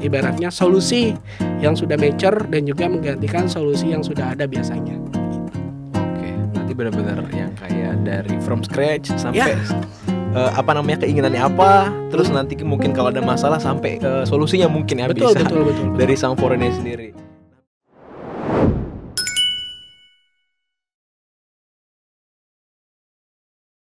ibaratnya solusi yang sudah mature dan juga menggantikan solusi yang sudah ada biasanya. Oke, berarti benar-benar yang kayak dari from scratch sampai keinginannya apa, terus nanti mungkin kalau ada masalah sampai solusinya mungkin ya Betul. dari Sangfor ini sendiri.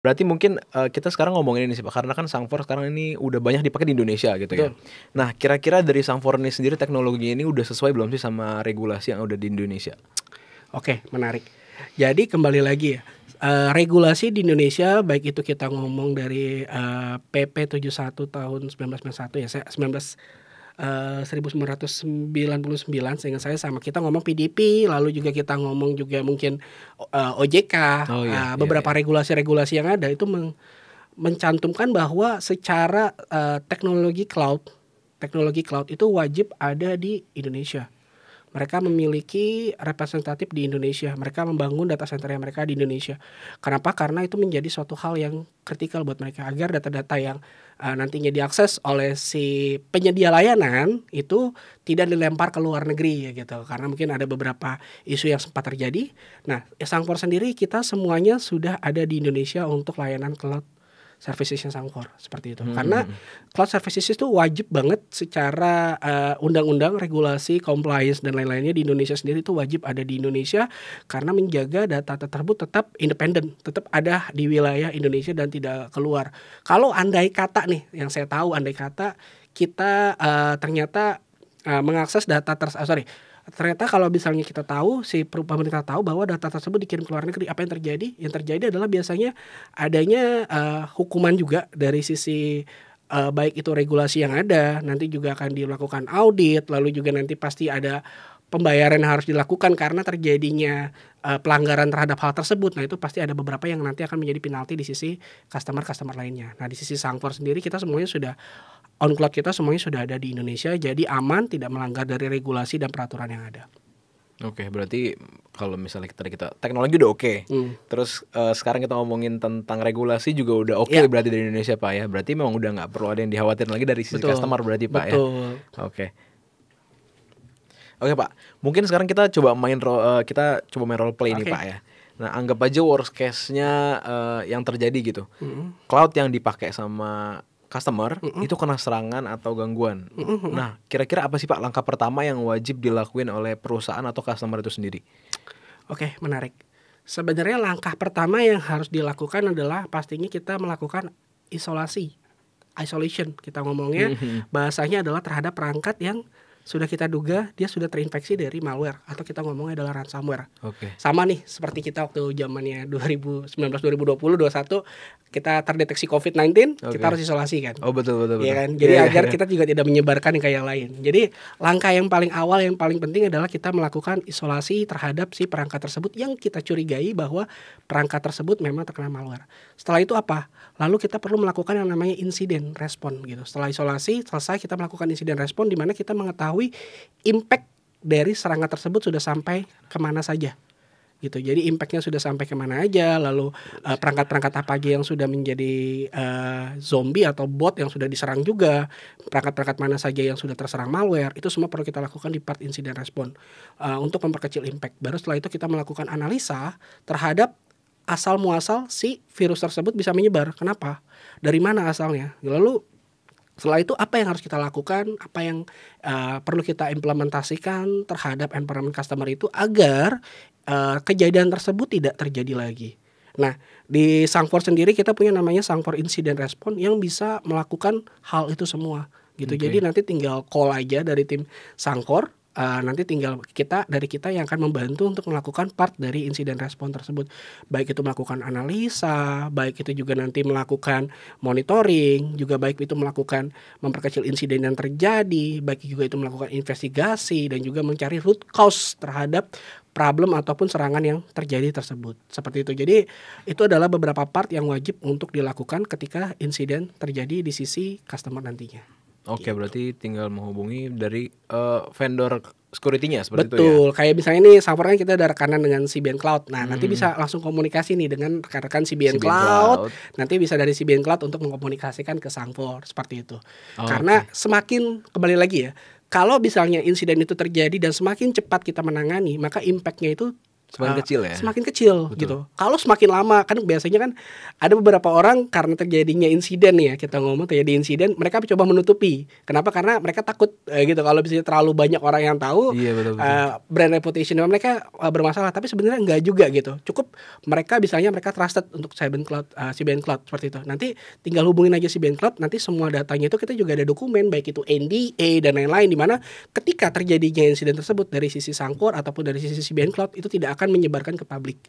Berarti mungkin kita sekarang ngomongin ini sih Pak, karena kan Sangfor sekarang ini udah banyak dipakai di Indonesia gitu. Betul. Ya. Nah kira-kira dari Sangfor ini sendiri teknologi ini udah sesuai belum sih sama regulasi yang udah di Indonesia? Oke, menarik. Jadi kembali lagi ya, regulasi di Indonesia baik itu kita ngomong dari PP 71 tahun 1991 ya, 1999 sehingga saya sama kita ngomong PDP, lalu juga kita ngomong juga mungkin OJK, beberapa regulasi-regulasi yang ada itu mencantumkan bahwa secara teknologi cloud itu wajib ada di Indonesia. Mereka memiliki representatif di Indonesia. Mereka membangun data center mereka di Indonesia. Kenapa? Karena itu menjadi suatu hal yang kritikal buat mereka agar data-data yang nantinya diakses oleh si penyedia layanan itu tidak dilempar ke luar negeri ya gitu. Karena mungkin ada beberapa isu yang sempat terjadi. Nah, Sangfor sendiri kita semuanya sudah ada di Indonesia untuk layanan cloud services Sangfor seperti itu. Karena cloud services itu wajib banget secara undang-undang, regulasi, compliance dan lain-lainnya di Indonesia sendiri itu wajib ada di Indonesia karena menjaga data tersebut tetap independen, tetap ada di wilayah Indonesia dan tidak keluar. Kalau andai kata nih, yang saya tahu andai kata kita ternyata mengakses data ternyata kalau misalnya kita tahu, si pemerintah tahu bahwa data tersebut dikirim ke luar negeri, apa yang terjadi? Yang terjadi adalah biasanya adanya hukuman juga dari sisi baik itu regulasi yang ada, nanti juga akan dilakukan audit, lalu juga nanti pasti ada pembayaran yang harus dilakukan karena terjadinya pelanggaran terhadap hal tersebut. Nah itu pasti ada beberapa yang nanti akan menjadi penalti di sisi customer lainnya. Nah di sisi Sangfor sendiri kita semuanya sudah on cloud, kita semuanya sudah ada di Indonesia, jadi aman, tidak melanggar dari regulasi dan peraturan yang ada. Oke, berarti kalau misalnya kita teknologi udah oke. Terus sekarang kita ngomongin tentang regulasi juga udah oke berarti di Indonesia Pak ya. Berarti memang udah nggak perlu ada yang dikhawatirkan lagi dari sisi customer berarti Pak ya. Oke Pak, mungkin sekarang kita coba main role play nih Pak ya. Nah anggap aja worst case-nya yang terjadi gitu. Cloud yang dipakai sama customer itu kena serangan atau gangguan. Nah, kira-kira apa sih Pak langkah pertama yang wajib dilakuin oleh perusahaan atau customer itu sendiri? Oke, menarik. Sebenarnya langkah pertama yang harus dilakukan adalah pastinya kita melakukan isolation. Kita ngomongnya bahasanya adalah terhadap perangkat yang sudah kita duga dia sudah terinfeksi dari malware atau kita ngomongnya adalah ransomware. Sama nih seperti kita waktu zamannya 2019, 2020, 2021 kita terdeteksi COVID-19, kita harus isolasi kan. Betul. Ya kan? Jadi agar kita juga tidak menyebarkan ke yang lain. Jadi langkah yang paling awal yang paling penting adalah kita melakukan isolasi terhadap si perangkat tersebut yang kita curigai bahwa perangkat tersebut memang terkena malware. Setelah itu apa? Lalu kita perlu melakukan yang namanya insiden respon gitu. Setelah isolasi selesai kita melakukan insiden respon di mana kita mengetahui impact dari serangan tersebut sudah sampai kemana saja gitu. Jadi impactnya sudah sampai kemana aja, lalu perangkat-perangkat apa aja yang sudah menjadi zombie atau bot yang sudah diserang juga, perangkat-perangkat mana saja yang sudah terserang malware, itu semua perlu kita lakukan di part insiden respon untuk memperkecil impact. Baru setelah itu kita melakukan analisa terhadap asal muasal si virus tersebut bisa menyebar. Kenapa? Dari mana asalnya? Lalu setelah itu apa yang harus kita lakukan, apa yang perlu kita implementasikan terhadap environment customer itu agar kejadian tersebut tidak terjadi lagi. Nah, di Sangfor sendiri kita punya namanya Sangfor Incident Response yang bisa melakukan hal itu semua gitu. Jadi nanti tinggal call aja dari tim Sangfor. Nanti tinggal kita yang akan membantu untuk melakukan part dari insiden respon tersebut, baik itu melakukan analisa, baik itu juga nanti melakukan monitoring, juga baik itu melakukan memperkecil insiden yang terjadi, baik juga itu melakukan investigasi dan juga mencari root cause terhadap problem ataupun serangan yang terjadi tersebut. Seperti itu. Jadi itu adalah beberapa part yang wajib untuk dilakukan ketika insiden terjadi di sisi customer nantinya. Oke, gitu. Berarti tinggal menghubungi dari vendor security-nya seperti itu ya. Betul. Kayak misalnya nih server kan kita ada rekanan dengan CBN Cloud. Nah, nanti bisa langsung komunikasi nih dengan rekan-rekan CBN Cloud. Nanti bisa dari CBN Cloud untuk mengkomunikasikan ke Sangfor seperti itu. Karena semakin kembali lagi ya, kalau misalnya insiden itu terjadi dan semakin cepat kita menangani, maka impact-nya itu semakin kecil ya. Semakin kecil. Betul. Gitu. Kalau semakin lama kan biasanya kan ada beberapa orang karena terjadinya insiden ya, kita ngomong terjadi insiden, mereka coba menutupi. Kenapa? Karena mereka takut gitu kalau misalnya terlalu banyak orang yang tahu, brand reputation mereka bermasalah. Tapi sebenarnya enggak juga gitu. Cukup mereka misalnya mereka trusted untuk CBN Cloud seperti itu. Nanti tinggal hubungin aja CBN Cloud, nanti semua datanya itu kita juga ada dokumen baik itu NDA dan lain-lain, di mana ketika terjadinya insiden tersebut dari sisi Sangfor ataupun dari sisi CBN Cloud itu tidak akan menyebarkan ke publik.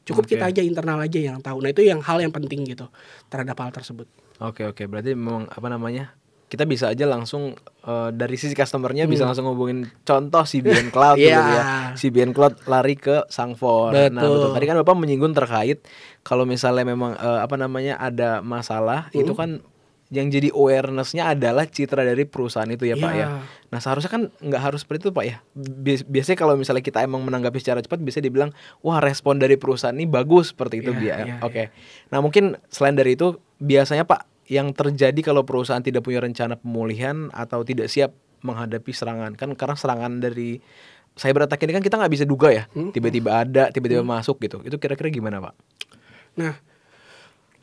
Cukup kita aja internal aja yang tahu. Nah, itu yang hal yang penting gitu terhadap hal tersebut. Oke. Berarti memang kita bisa aja langsung dari sisi customernya bisa langsung hubungin contoh CBN Cloud gitu ya. CBN Cloud lari ke Sangfor. Nah, betul. Tadi kan Bapak menyinggung terkait kalau misalnya memang ada masalah, itu kan yang jadi awareness-nya adalah citra dari perusahaan itu ya Pak ya. Nah seharusnya kan nggak harus seperti itu Pak ya. Biasanya kalau misalnya kita emang menanggapi secara cepat, biasanya dibilang wah respon dari perusahaan ini bagus seperti itu Oke. Nah mungkin selain dari itu biasanya Pak yang terjadi kalau perusahaan tidak punya rencana pemulihan atau tidak siap menghadapi serangan, kan karena serangan dari cyber attack ini kan kita nggak bisa duga ya, tiba-tiba ada, tiba-tiba masuk gitu. Itu kira-kira gimana Pak? Nah,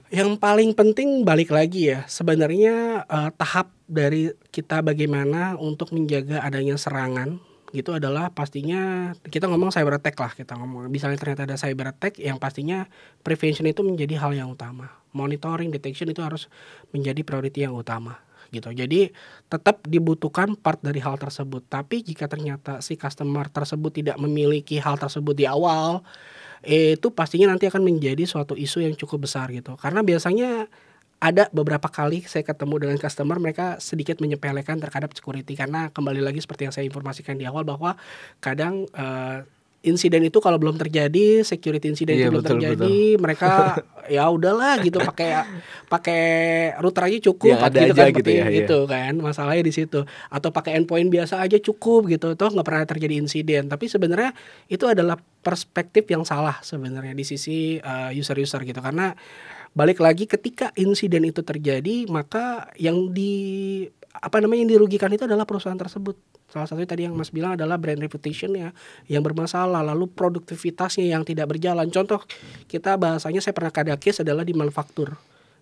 yang paling penting balik lagi ya, sebenarnya tahap dari kita bagaimana untuk menjaga adanya serangan gitu adalah pastinya kita ngomong cyber attack lah, kita ngomong misalnya ternyata ada cyber attack, yang pastinya prevention itu menjadi hal yang utama, monitoring, detection itu harus menjadi priority yang utama gitu. Jadi tetap dibutuhkan part dari hal tersebut, tapi jika ternyata si customer tersebut tidak memiliki hal tersebut di awal, itu pastinya nanti akan menjadi suatu isu yang cukup besar gitu. Karena biasanya ada beberapa kali saya ketemu dengan customer, mereka sedikit menyepelekan terhadap security, karena kembali lagi seperti yang saya informasikan di awal bahwa kadang insiden itu kalau belum terjadi, security insiden itu belum terjadi, mereka ya udahlah gitu, pakai router aja cukup, gitu kan, gitu kan, masalahnya di situ. Atau pakai endpoint biasa aja cukup gitu, toh nggak pernah terjadi insiden. Tapi sebenarnya itu adalah perspektif yang salah sebenarnya di sisi user gitu, karena balik lagi ketika insiden itu terjadi, maka yang dirugikan itu adalah perusahaan tersebut. Salah satunya tadi yang Mas bilang adalah brand reputation-nya yang bermasalah, lalu produktivitasnya yang tidak berjalan. Contoh kita bahasanya, saya pernah ada case adalah di manufaktur.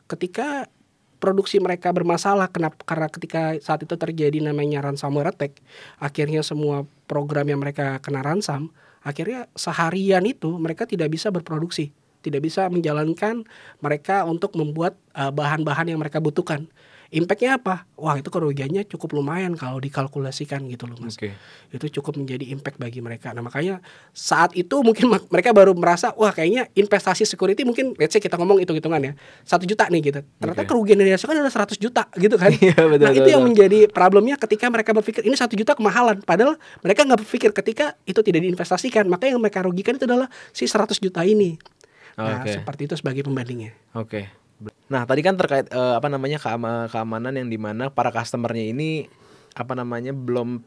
Ketika produksi mereka bermasalah, karena ketika saat itu terjadi namanya ransomware attack, akhirnya semua program yang mereka kena ransom, akhirnya seharian itu mereka tidak bisa berproduksi, tidak bisa menjalankan mereka untuk membuat bahan-bahan yang mereka butuhkan. Impact-nya apa? Wah, itu kerugiannya cukup lumayan kalau dikalkulasikan gitu loh Mas. Itu cukup menjadi impact bagi mereka. Nah makanya saat itu mungkin mereka baru merasa, wah kayaknya investasi security mungkin, let's say kita ngomong hitung-hitungan ya, 1 juta nih gitu. Ternyata kerugian yang dirasakan adalah 100 juta gitu kan. Nah itu yang menjadi problemnya ketika mereka berpikir ini 1 juta kemahalan. Padahal mereka gak berpikir ketika itu tidak diinvestasikan, maka yang mereka rugikan itu adalah si 100 juta ini. Nah seperti itu sebagai pembandingnya. Nah tadi kan terkait keamanan yang dimana para customernya ini belum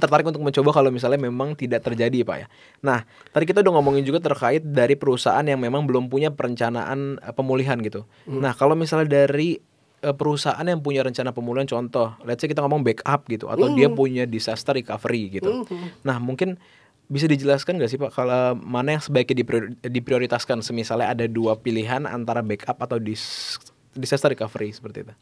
tertarik untuk mencoba kalau misalnya memang tidak terjadi Pak ya. Nah tadi kita udah ngomongin juga terkait dari perusahaan yang memang belum punya perencanaan pemulihan gitu. Nah kalau misalnya dari perusahaan yang punya rencana pemulihan, contoh let's say kita ngomong backup gitu, atau dia punya disaster recovery gitu. Nah mungkin bisa dijelaskan nggak sih Pak, kalau mana yang sebaiknya diprioritaskan, semisalnya ada 2 pilihan antara backup atau disaster recovery seperti itu?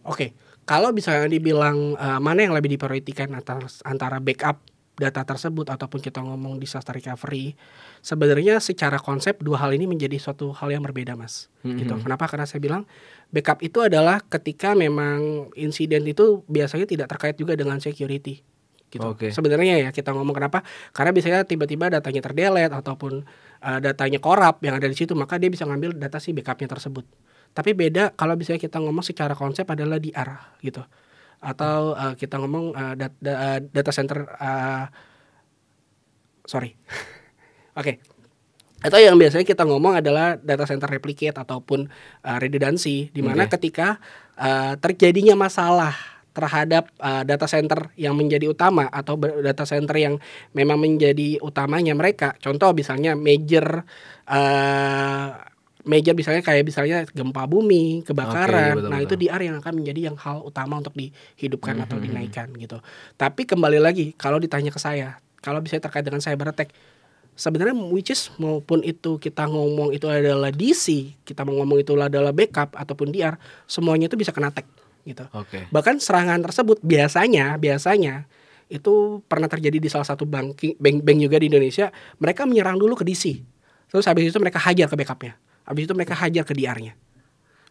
Oke, kalau misalnya dibilang mana yang lebih diprioritaskan antara backup data tersebut ataupun kita ngomong disaster recovery, sebenarnya secara konsep 2 hal ini menjadi suatu hal yang berbeda Mas. Gitu. Kenapa? Karena saya bilang backup itu adalah ketika memang insiden itu biasanya tidak terkait juga dengan security. Gitu. Sebenarnya ya kita ngomong kenapa? Karena biasanya tiba-tiba datanya terdelete ataupun datanya korup yang ada di situ, maka dia bisa ngambil data si backupnya tersebut. Tapi beda kalau misalnya kita ngomong secara konsep adalah DR gitu, atau kita ngomong data center atau yang biasanya kita ngomong adalah data center replicate ataupun redundancy, di mana ketika terjadinya masalah terhadap data center yang menjadi utama atau data center yang memang menjadi utamanya mereka. Contoh misalnya major misalnya kayak gempa bumi, kebakaran. Betul, Nah, betul. itu DR yang akan menjadi yang hal utama untuk dihidupkan atau dinaikkan gitu. Tapi kembali lagi kalau ditanya ke saya, kalau bisa terkait dengan cyber attack, sebenarnya which is maupun itu kita ngomong itu adalah DC, kita mau ngomong itu adalah backup ataupun DR, semuanya itu bisa kena attack gitu. Bahkan serangan tersebut biasanya itu pernah terjadi di salah satu bank juga di Indonesia. Mereka menyerang dulu ke DC, terus habis itu mereka hajar ke backupnya, habis itu mereka hajar ke DR-nya,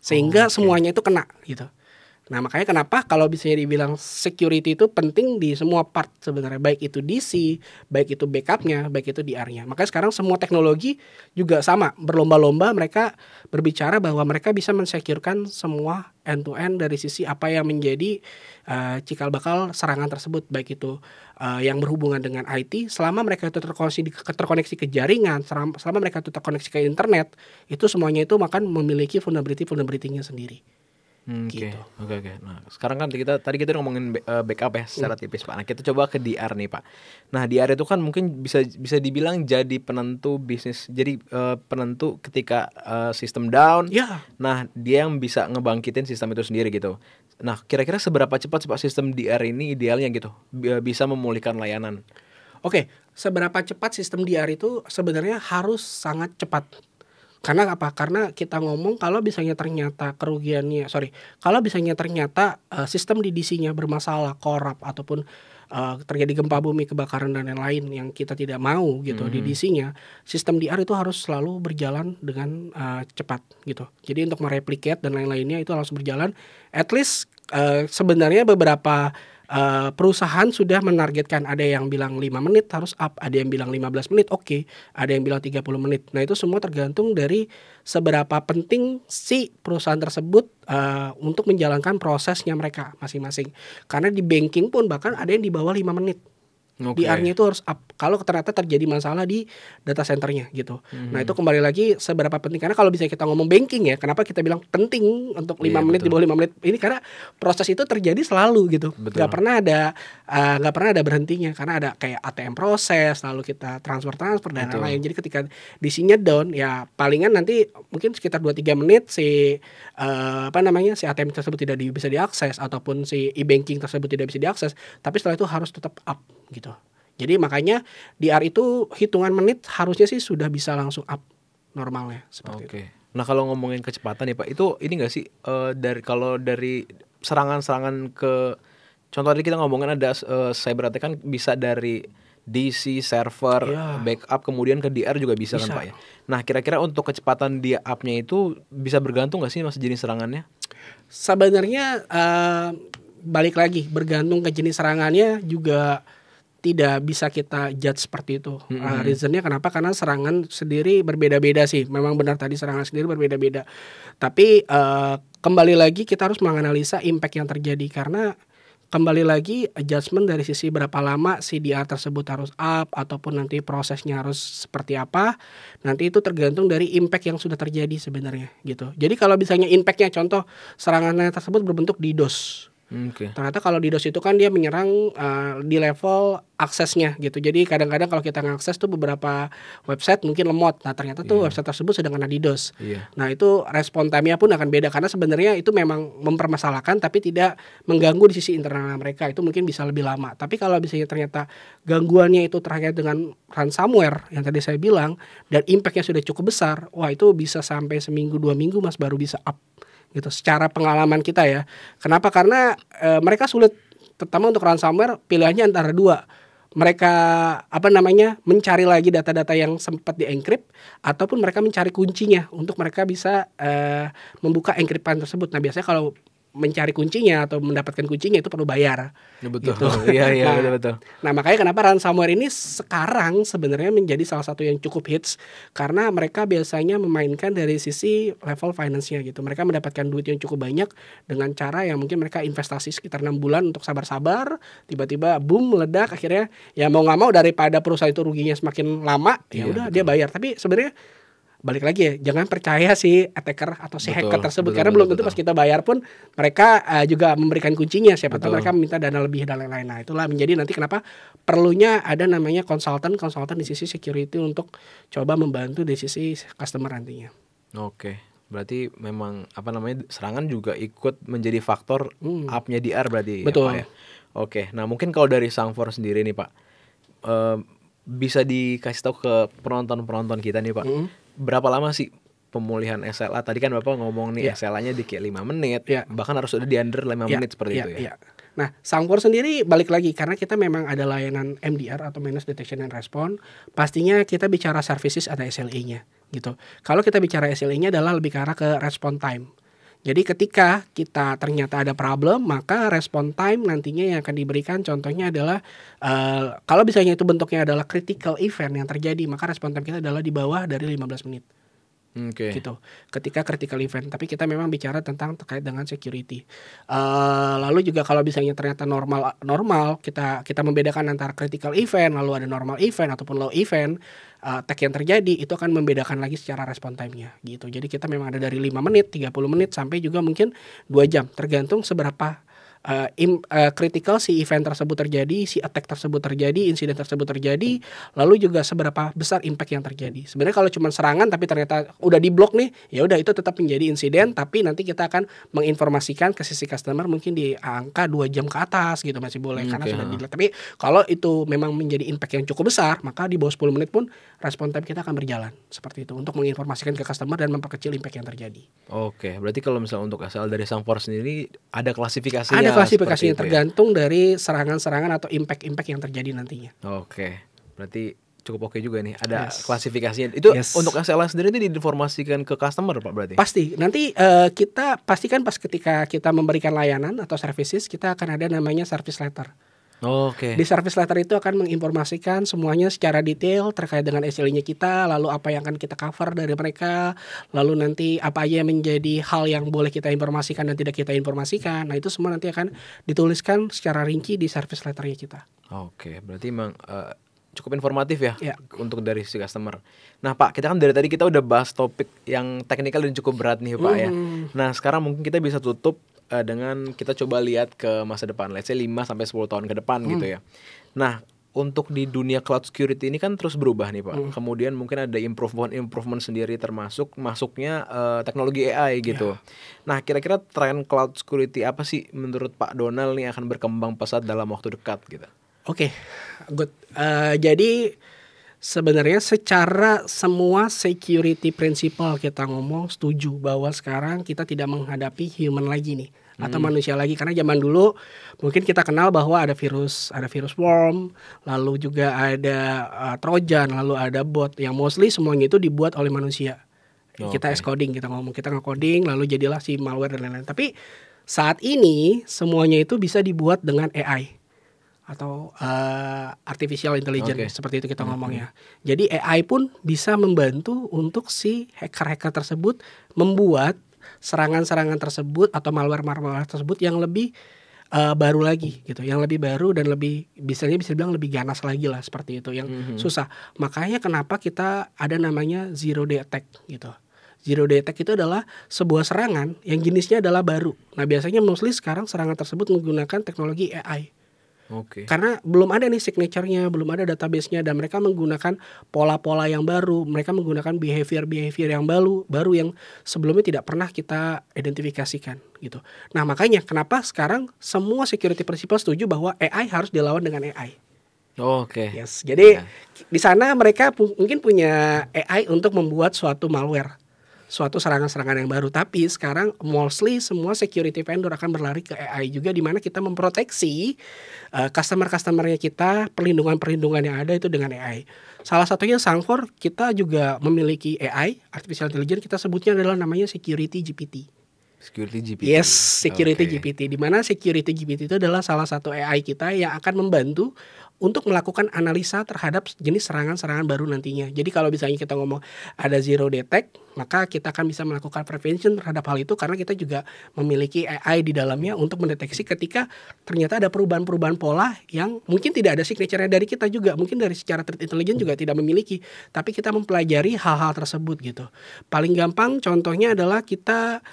sehingga semuanya itu kena gitu. Nah, makanya kenapa kalau bisa dibilang security itu penting di semua part sebenarnya, baik itu DC, baik itu backupnya, baik itu DR-nya. Makanya sekarang semua teknologi juga sama, berlomba-lomba mereka berbicara bahwa mereka bisa mensecurekan semua end to end dari sisi apa yang menjadi cikal bakal serangan tersebut, baik itu yang berhubungan dengan IT, selama mereka itu terkoneksi ke jaringan, selama mereka itu terkoneksi ke internet, itu semuanya itu akan memiliki vulnerability-nya sendiri. Oke. Nah, sekarang kan tadi kita ngomongin backup ya secara tipis, Pak. Nah, kita coba ke DR nih, Pak. Nah, DR itu kan mungkin bisa dibilang jadi penentu bisnis. Jadi penentu ketika sistem down. Ya. Nah, dia yang bisa ngebangkitin sistem itu sendiri gitu. Nah, kira-kira seberapa cepat Pak sistem DR ini idealnya gitu bisa memulihkan layanan? Oke, seberapa cepat sistem DR itu sebenarnya harus sangat cepat. Karena apa? Karena kita ngomong kalau misalnya ternyata sistem di DC-nya bermasalah, korup ataupun terjadi gempa bumi, kebakaran dan lain-lain yang kita tidak mau gitu di DC-nya, sistem DR itu harus selalu berjalan dengan cepat gitu. Jadi untuk mereplicate dan lain-lainnya itu harus berjalan. At least sebenarnya beberapa perusahaan sudah menargetkan, ada yang bilang 5 menit harus up, ada yang bilang 15 menit oke, ada yang bilang 30 menit. Nah, itu semua tergantung dari seberapa penting si perusahaan tersebut untuk menjalankan prosesnya mereka masing-masing. Karena di banking pun bahkan ada yang di bawah 5 menit. DR-nya itu harus up kalau ternyata terjadi masalah di data centernya gitu. Nah, itu kembali lagi seberapa penting, karena kalau bisa kita ngomong banking ya, kenapa kita bilang penting untuk 5 menit, betul, di bawah 5 menit ini, karena proses itu terjadi selalu gitu. Nggak pernah ada berhentinya, karena ada kayak ATM proses, lalu kita transfer dan lain-lain. Jadi ketika DC-nya down ya palingan nanti mungkin sekitar 2-3 menit si ATM tersebut tidak bisa diakses ataupun si e-banking tersebut tidak bisa diakses, tapi setelah itu harus tetap up gitu. Jadi makanya DR itu hitungan menit harusnya sih sudah bisa langsung up normalnya seperti itu. Nah, kalau ngomongin kecepatan ya Pak, itu ini nggak sih dari serangan ke, contoh tadi kita ngomongin ada cyber attack kan bisa dari DC server, backup kemudian ke DR juga bisa kan Pak ya. Nah, kira-kira untuk kecepatan dia up-nya itu bisa bergantung nggak sih mas jenis serangannya? Sebenarnya balik lagi bergantung ke jenis serangannya juga. Tidak bisa kita judge seperti itu. Reasonnya kenapa? Karena serangan sendiri berbeda-beda sih. Memang benar tadi serangan sendiri berbeda-beda. Tapi kembali lagi kita harus menganalisa impact yang terjadi. Karena kembali lagi adjustment dari sisi berapa lama si DR tersebut harus up, ataupun nanti prosesnya harus seperti apa. Nanti itu tergantung dari impact yang sudah terjadi sebenarnya gitu. Jadi kalau misalnya impactnya, contoh serangannya tersebut berbentuk DDoS. Ternyata kalau DDoS itu kan dia menyerang di level aksesnya gitu. Jadi kadang-kadang kalau kita ngakses tuh beberapa website mungkin lemot. Nah, ternyata tuh website tersebut sedang kena DDoS. Nah, itu respon time-nya pun akan beda, karena sebenarnya itu memang mempermasalahkan tapi tidak mengganggu di sisi internal mereka. Itu mungkin bisa lebih lama. Tapi kalau misalnya ternyata gangguannya itu terkait dengan ransomware yang tadi saya bilang dan impact-nya sudah cukup besar, wah itu bisa sampai seminggu 2 minggu Mas baru bisa up. Gitu secara pengalaman kita ya. Kenapa? Karena mereka sulit, terutama untuk ransomware, pilihannya antara dua. Mereka mencari lagi data-data yang sempat di-encrypt, ataupun mereka mencari kuncinya untuk mereka bisa membuka encryptan tersebut. Nah, biasanya kalau mencari kuncinya atau mendapatkan kuncinya itu perlu bayar. Betul. Gitu. Iya, betul. Nah, makanya kenapa ransomware ini sekarang sebenarnya menjadi salah satu yang cukup hits, karena mereka biasanya memainkan dari sisi level finance-nya gitu. Mereka mendapatkan duit yang cukup banyak dengan cara yang mungkin mereka investasi sekitar 6 bulan untuk sabar-sabar, tiba-tiba boom meledak, akhirnya ya mau nggak mau daripada perusahaan itu ruginya semakin lama, ya udah dia bayar. Tapi sebenarnya balik lagi ya, jangan percaya si attacker atau si hacker tersebut, karena belum tentu pas kita bayar pun mereka juga memberikan kuncinya, siapa tahu mereka meminta dana lebih dan lain-lain. Nah itulah menjadi nanti kenapa perlunya ada namanya konsultan di sisi security untuk coba membantu di sisi customer nantinya. Oke, berarti memang serangan juga ikut menjadi faktor up-nya DR berarti. Betul. Ya, Pak, ya? Oke, nah mungkin kalau dari Sangfor sendiri nih Pak, bisa dikasih tahu ke penonton kita nih Pak, berapa lama sih pemulihan SLA? Tadi kan Bapak ngomong nih SLA-nya di kayak 5 menit, bahkan harus udah di under 5 menit seperti itu ya. Nah, Sangfor sendiri balik lagi karena kita memang ada layanan MDR atau Managed Detection and Response, pastinya kita bicara services ada SLA-nya gitu. Kalau kita bicara SLA-nya adalah lebih ke arah ke response time. Jadi ketika kita ternyata ada problem, maka response time nantinya yang akan diberikan contohnya adalah kalau misalnya itu bentuknya adalah critical event yang terjadi, maka response time kita adalah di bawah dari 15 menit. Gitu. Ketika critical event, tapi kita memang bicara tentang terkait dengan security. Lalu juga kalau misalnya ternyata normal kita membedakan antara critical event, lalu ada normal event ataupun low event, attack yang terjadi itu akan membedakan lagi secara response time-nya gitu. Jadi kita memang ada dari 5 menit, 30 menit sampai juga mungkin 2 jam tergantung seberapa critical si event tersebut terjadi, si attack tersebut terjadi, insiden tersebut terjadi, lalu juga seberapa besar impact yang terjadi. Sebenarnya kalau cuma serangan tapi ternyata udah diblok nih, ya udah itu tetap menjadi insiden, tapi nanti kita akan menginformasikan ke sisi customer mungkin di angka 2 jam ke atas gitu masih boleh karena sudah di-delete. Tapi kalau itu memang menjadi impact yang cukup besar, maka di bawah 10 menit pun response time kita akan berjalan seperti itu untuk menginformasikan ke customer dan memperkecil impact yang terjadi. Oke, berarti kalau misalnya untuk SL dari Sangfor sendiri ada klasifikasinya. Ada klasifikasinya tergantung dari serangan-serangan atau impact-impact yang terjadi nantinya. Oke, berarti cukup oke juga nih. Ada klasifikasinya. Itu untuk SLA sendiri itu diinformasikan ke customer Pak berarti? Pasti. Nanti kita pastikan pas ketika kita memberikan layanan atau services, kita akan ada namanya service letter. Oke. Di service letter itu akan menginformasikan semuanya secara detail terkait dengan SLA-nya kita, lalu apa yang akan kita cover dari mereka, lalu nanti apa aja yang menjadi hal yang boleh kita informasikan dan tidak kita informasikan. Nah itu semua nanti akan dituliskan secara rinci di service letternya kita. Oke, berarti memang cukup informatif ya untuk dari si customer. Nah Pak, kita kan dari tadi kita udah bahas topik yang teknikal dan cukup berat nih Pak ya. Nah sekarang mungkin kita bisa tutup dengan kita coba lihat ke masa depan, let's say 5-10 tahun ke depan gitu ya. Nah untuk di dunia cloud security ini kan terus berubah nih Pak. Kemudian mungkin ada improvement sendiri termasuk masuknya teknologi AI gitu. Nah kira-kira tren cloud security apa sih menurut Pak Donald nih akan berkembang pesat dalam waktu dekat gitu? Oke, good. Jadi sebenarnya secara semua security principle kita ngomong setuju bahwa sekarang kita tidak menghadapi human lagi nih atau manusia lagi, karena zaman dulu mungkin kita kenal bahwa ada virus worm, lalu juga ada trojan, lalu ada bot yang mostly semuanya itu dibuat oleh manusia. Kita coding, kita nge-coding lalu jadilah si malware dan lain-lain. Tapi saat ini semuanya itu bisa dibuat dengan AI atau artificial intelligence seperti itu kita ngomongnya. Jadi AI pun bisa membantu untuk si hacker-hacker tersebut membuat serangan-serangan tersebut atau malware tersebut yang lebih baru lagi gitu, yang lebih baru dan lebih bisa dibilang lebih ganas lagi lah seperti itu yang susah. Makanya kenapa kita ada namanya zero day attack gitu. Zero day attack itu adalah sebuah serangan yang jenisnya adalah baru. Nah biasanya mostly sekarang serangan tersebut menggunakan teknologi AI. Karena belum ada nih signature-nya, belum ada database-nya, dan mereka menggunakan pola-pola yang baru, mereka menggunakan behavior yang baru yang sebelumnya tidak pernah kita identifikasikan gitu. Nah makanya kenapa sekarang semua security principle setuju bahwa AI harus dilawan dengan AI. Yes, jadi di sana mereka mungkin punya AI untuk membuat suatu malware, suatu serangan-serangan yang baru. Tapi sekarang mostly semua security vendor akan berlari ke AI juga, di mana kita memproteksi customer-customernya kita, perlindungan yang ada itu dengan AI. Salah satunya Sangfor, kita juga memiliki AI, artificial intelligence, kita sebutnya adalah namanya Security GPT. Yes, Security GPT, di mana Security GPT itu adalah salah satu AI kita yang akan membantu untuk melakukan analisa terhadap jenis serangan-serangan baru nantinya. Jadi kalau misalnya kita ngomong ada zero detect, maka kita akan bisa melakukan prevention terhadap hal itu karena kita juga memiliki AI di dalamnya untuk mendeteksi ketika ternyata ada perubahan-perubahan pola yang mungkin tidak ada signature-nya dari kita juga, mungkin dari secara threat intelligence juga tidak memiliki, tapi kita mempelajari hal-hal tersebut gitu. Paling gampang contohnya adalah kita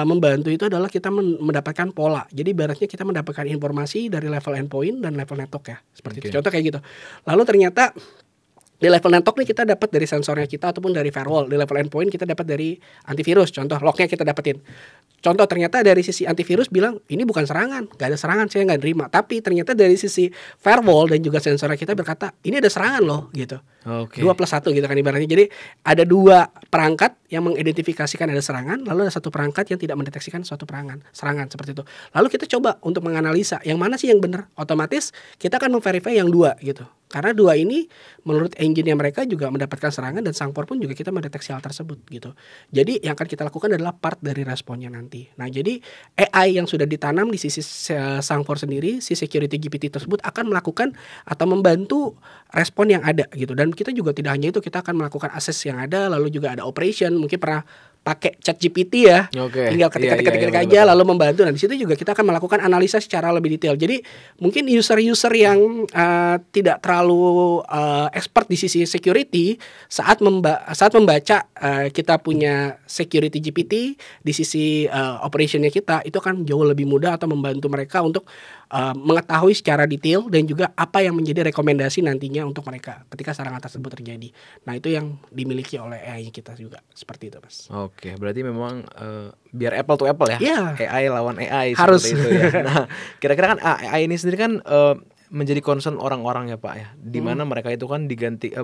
membantu itu adalah kita mendapatkan pola. Jadi ibaratnya kita mendapatkan informasi dari level endpoint dan level network ya, seperti itu. Contoh kayak gitu. Lalu ternyata di level network nih kita dapat dari sensornya kita ataupun dari firewall. Di level endpoint kita dapat dari antivirus. Contoh lognya kita dapetin. Contoh ternyata dari sisi antivirus bilang ini bukan serangan, gak ada serangan, saya gak nerima. Tapi ternyata dari sisi firewall dan juga sensornya kita berkata ini ada serangan loh gitu. 2+1 gitu kan ibaratnya. Jadi ada 2 perangkat yang mengidentifikasikan ada serangan, lalu ada 1 perangkat yang tidak mendeteksikan suatu serangan seperti itu. Lalu kita coba untuk menganalisa yang mana sih yang benar. Otomatis kita akan memverify yang 2 gitu. Karena 2 ini menurut engine-nya mereka juga mendapatkan serangan dan Sangfor pun juga kita mendeteksi hal tersebut gitu. Jadi yang akan kita lakukan adalah part dari responnya nanti. Nah jadi AI yang sudah ditanam di sisi Sangfor sendiri, si security GPT tersebut akan melakukan atau membantu respon yang ada gitu. Dan kita juga tidak hanya itu, kita akan melakukan access yang ada, lalu juga ada operation. Mungkin pernah pakai ChatGPT ya, tinggal ketik aja lalu membantu. Nah di situ juga kita akan melakukan analisa secara lebih detail. Jadi mungkin user yang tidak terlalu expert di sisi security saat membaca kita punya security GPT di sisi operationnya kita, itu akan jauh lebih mudah atau membantu mereka untuk mengetahui secara detail dan juga apa yang menjadi rekomendasi nantinya untuk mereka ketika serangan tersebut terjadi. Nah itu yang dimiliki oleh AI kita juga seperti itu Mas. Oke, berarti memang biar apple to apple ya, AI lawan AI harus seperti itu ya. Nah kira-kira kan AI ini sendiri kan menjadi concern orang-orang ya Pak ya, di mana mereka itu kan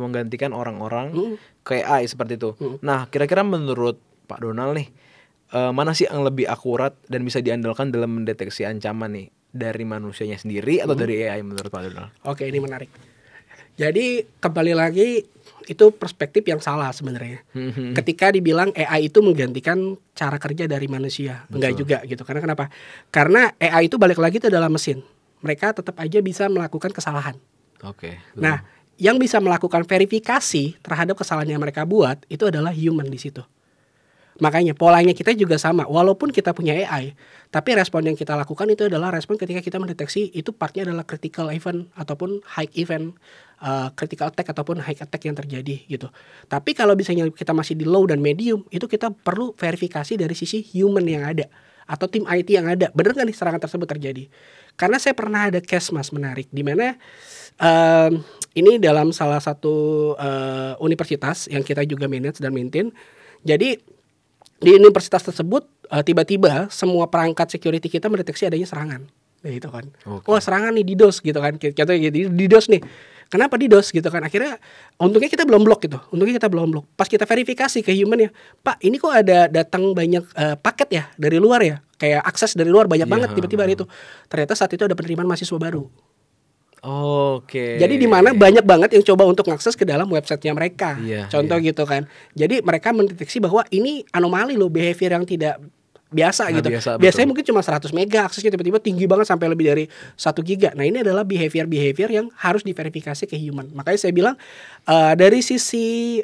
menggantikan orang-orang ke AI seperti itu. Nah kira-kira menurut Pak Donald nih, mana sih yang lebih akurat dan bisa diandalkan dalam mendeteksi ancaman nih, dari manusianya sendiri atau dari AI menurut Pak Donald? Oke, ini menarik. Jadi kembali lagi itu perspektif yang salah sebenarnya. Ketika dibilang AI itu menggantikan cara kerja dari manusia, enggak juga gitu. Karena kenapa? Karena AI itu balik lagi itu adalah mesin. Mereka tetap aja bisa melakukan kesalahan. Nah, yang bisa melakukan verifikasi terhadap kesalahan yang mereka buat itu adalah human di situ. Makanya polanya kita juga sama. Walaupun kita punya AI, tapi respon yang kita lakukan itu adalah respon ketika kita mendeteksi itu partnya adalah critical event ataupun high event, critical attack ataupun high attack yang terjadi gitu. Tapi kalau misalnya kita masih di low dan medium, itu kita perlu verifikasi dari sisi human yang ada atau tim IT yang ada. Benar nggak nih serangan tersebut terjadi? Karena saya pernah ada case Mas menarik di mana ini dalam salah satu universitas yang kita juga manage dan maintain. Jadi di universitas tersebut tiba-tiba semua perangkat security kita mendeteksi adanya serangan. Nah itu kan, wah serangan nih DDoS gitu kan, contohnya DDoS nih. Kenapa DDoS gitu kan? Akhirnya untungnya kita belum blok gitu. Pas kita verifikasi ke human ya, Pak ini kok ada datang banyak paket ya dari luar ya, kayak akses dari luar banyak banget tiba-tiba itu. Ternyata saat itu ada penerimaan mahasiswa baru. Jadi di mana banyak banget yang coba untuk mengakses ke dalam websitenya mereka. Contoh gitu kan. Jadi mereka mendeteksi bahwa ini anomali loh, behavior yang tidak biasa gitu. Biasanya mungkin cuma 100 mega aksesnya, tiba-tiba tinggi banget sampai lebih dari 1 giga. Nah ini adalah behavior yang harus diverifikasi ke human. Makanya saya bilang dari sisi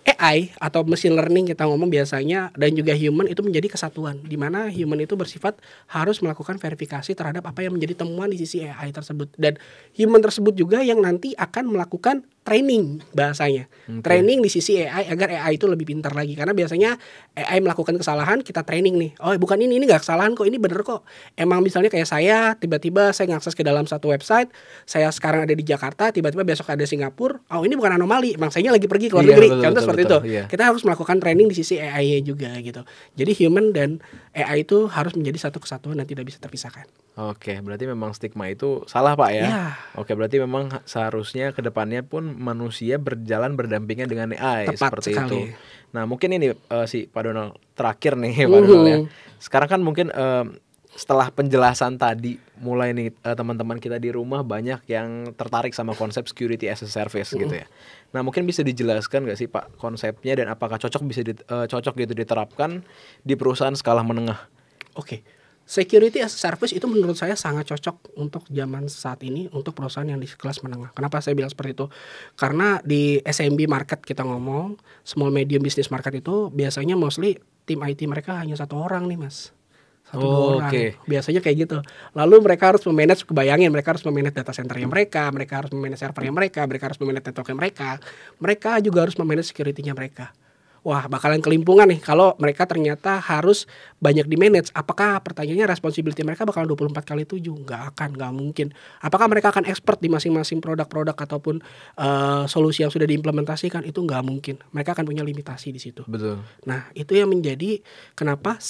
AI atau machine learning kita ngomong biasanya dan juga human itu menjadi kesatuan, di mana human itu bersifat harus melakukan verifikasi terhadap apa yang menjadi temuan di sisi AI tersebut, dan human tersebut juga yang nanti akan melakukan training bahasanya. Training di sisi AI agar AI itu lebih pintar lagi, karena biasanya AI melakukan kesalahan, kita training nih. Oh, bukan ini enggak kesalahan kok, ini bener kok. Emang misalnya kayak saya tiba-tiba saya ngakses ke dalam satu website, saya sekarang ada di Jakarta, tiba-tiba besok ada Singapura. Oh, ini bukan anomali, emang saya lagi pergi ke luar negeri. Contoh seperti itu. Kita harus melakukan training di sisi AI-nya juga gitu. Jadi human dan AI itu harus menjadi satu kesatuan dan tidak bisa terpisahkan. Oke, berarti memang stigma itu salah Pak ya? Oke, berarti memang seharusnya kedepannya pun manusia berjalan berdampingan dengan AI. Tepat seperti sekali. itu. Nah mungkin ini si Pak Donald terakhir nih Pak Donald ya. Sekarang kan mungkin setelah penjelasan tadi, mulai nih teman-teman kita di rumah banyak yang tertarik sama konsep security as a service gitu ya. Nah mungkin bisa dijelaskan nggak sih Pak konsepnya dan apakah cocok gitu diterapkan di perusahaan skala menengah? Oke. security as a service itu menurut saya sangat cocok untuk zaman saat ini untuk perusahaan yang di kelas menengah. Kenapa saya bilang seperti itu? Karena di SMB market kita ngomong, small medium business market itu biasanya mostly tim IT mereka hanya 1 orang nih Mas. 1-2 orang. Biasanya kayak gitu. Lalu mereka harus memanage, kebayangin mereka harus memanage data centernya mereka harus memanage servernya mereka harus memanage networknya mereka juga harus memanage security-nya mereka. Wah, bakalan kelimpungan nih kalau mereka ternyata harus banyak di manage. Apakah pertanyaannya responsibility mereka bakalan 24/7? Nggak mungkin. Apakah mereka akan expert di masing-masing produk-produk ataupun solusi yang sudah diimplementasikan? Itu nggak mungkin. Mereka akan punya limitasi di situ. Betul. Nah, itu yang menjadi kenapa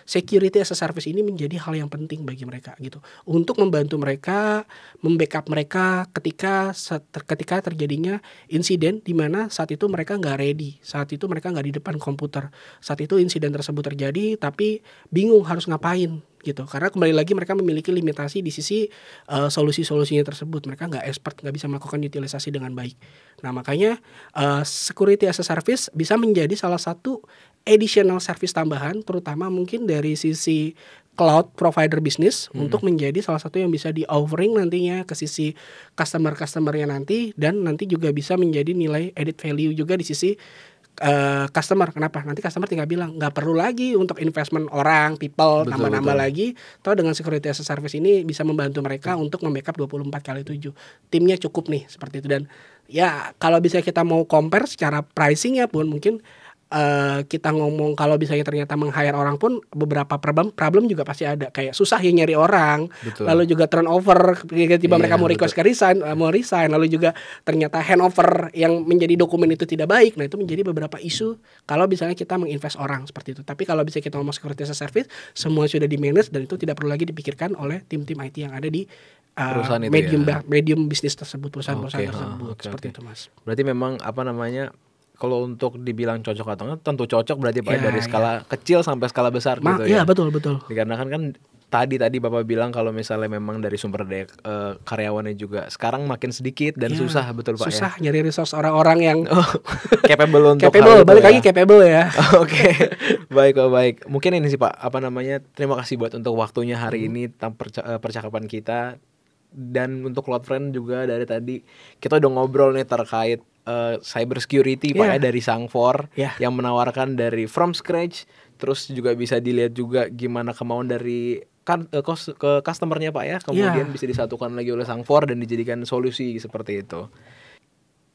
security as a service ini menjadi hal yang penting bagi mereka gitu, untuk membantu mereka, membackup mereka ketika terjadinya insiden di mana saat itu mereka nggak ready, saat itu mereka nggak di depan komputer, saat itu insiden tersebut terjadi tapi bingung harus ngapain gitu, karena kembali lagi mereka memiliki limitasi di sisi solusi-solusinya tersebut, mereka nggak expert, nggak bisa melakukan utilisasi dengan baik. Nah makanya security as a service bisa menjadi salah satu additional service tambahan, terutama mungkin dari sisi cloud provider bisnis untuk menjadi salah satu yang bisa di offering nantinya ke sisi customer-customernya nanti, dan nanti juga bisa menjadi nilai added value juga di sisi customer. Kenapa? Nanti customer tinggal bilang nggak perlu lagi untuk investment orang, people, nambah-nambah lagi. Toh dengan security as a service ini bisa membantu mereka untuk membackup 24/7. Timnya cukup nih seperti itu. Dan ya kalau bisa kita mau compare secara pricingnya pun mungkin kita ngomong kalau misalnya ternyata meng-hire orang pun beberapa problem juga pasti ada, kayak susah ya nyari orang. Betul. Lalu juga turnover, tiba-tiba mereka mau request ke resign, lalu juga ternyata handover yang menjadi dokumen itu tidak baik. Nah itu menjadi beberapa isu kalau misalnya kita menginvest orang seperti itu. Tapi kalau bisa kita ngomong security as a service, semua sudah di manage dan itu tidak perlu lagi dipikirkan oleh tim-tim IT yang ada di medium bisnis tersebut, perusahaan-perusahaan tersebut. Seperti itu Mas. Berarti memang kalau untuk dibilang cocok atau enggak, tentu cocok berarti Pak, dari skala kecil sampai skala besar gitu ya. Iya, betul. Dikarenakan kan tadi Bapak bilang kalau misalnya memang dari sumber daya karyawannya juga sekarang makin sedikit dan susah, betul Pak. Susah nyari resource orang-orang yang capable untuk balik lagi capable ya. Oke. Baik. Mungkin ini sih Pak, terima kasih buat untuk waktunya hari ini tentang percakapan kita. Dan untuk Cloudfriend juga dari tadi kita udah ngobrol nih terkait cyber security Pak ya, dari Sangfor yang menawarkan dari from scratch, terus juga bisa dilihat juga gimana kemauan dari ke customernya Pak ya, kemudian bisa disatukan lagi oleh Sangfor dan dijadikan solusi seperti itu.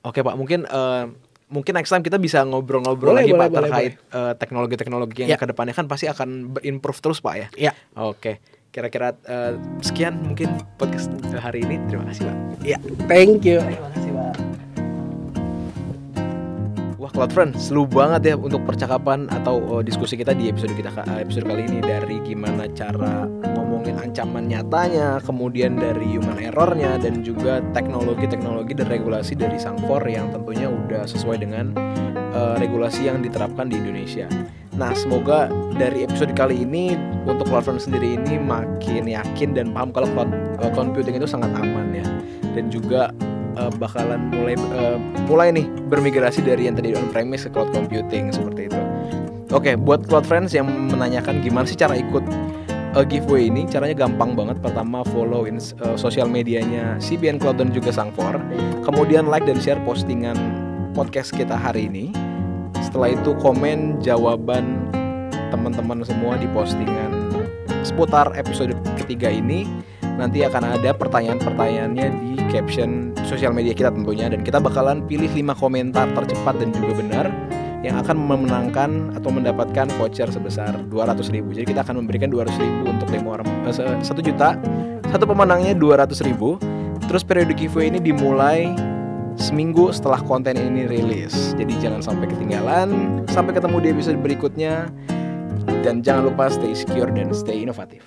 Oke Pak, mungkin next time kita bisa ngobrol-ngobrol lagi Pak terkait teknologi-teknologi yang kedepannya kan pasti akan improve terus Pak ya. Oke. Kira-kira sekian mungkin podcast hari ini. Terima kasih Pak. Ya, thank you. Terima kasih Pak. Wah Cloudfriend, seru banget ya untuk percakapan atau diskusi kita di episode kali ini, dari gimana cara ngomongin ancaman nyatanya, kemudian dari human errornya, dan juga teknologi-teknologi dan regulasi dari Sangfor yang tentunya udah sesuai dengan regulasi yang diterapkan di Indonesia. Nah semoga dari episode kali ini untuk Cloudfriend sendiri ini makin yakin dan paham kalau cloud computing itu sangat aman ya, dan juga bakalan mulai nih bermigrasi dari yang tadi on premise ke cloud computing seperti itu. Oke, buat Cloudfriends yang menanyakan gimana sih cara ikut giveaway ini, caranya gampang banget. Pertama, follow sosial medianya CBN Cloud dan juga Sangfor, kemudian like dan share postingan podcast kita hari ini. Setelah itu komen jawaban teman-teman semua di postingan seputar episode ketiga ini. Nanti akan ada pertanyaan-pertanyaannya di caption sosial media kita tentunya, dan kita bakalan pilih 5 komentar tercepat dan juga benar yang akan memenangkan atau mendapatkan voucher sebesar 200.000. Jadi kita akan memberikan 200.000 untuk 5 orang, 1 juta. Satu pemenangnya 200.000. Terus periode giveaway ini dimulai seminggu setelah konten ini rilis. Jadi jangan sampai ketinggalan. Sampai ketemu di episode berikutnya. Dan jangan lupa stay secure dan stay inovatif.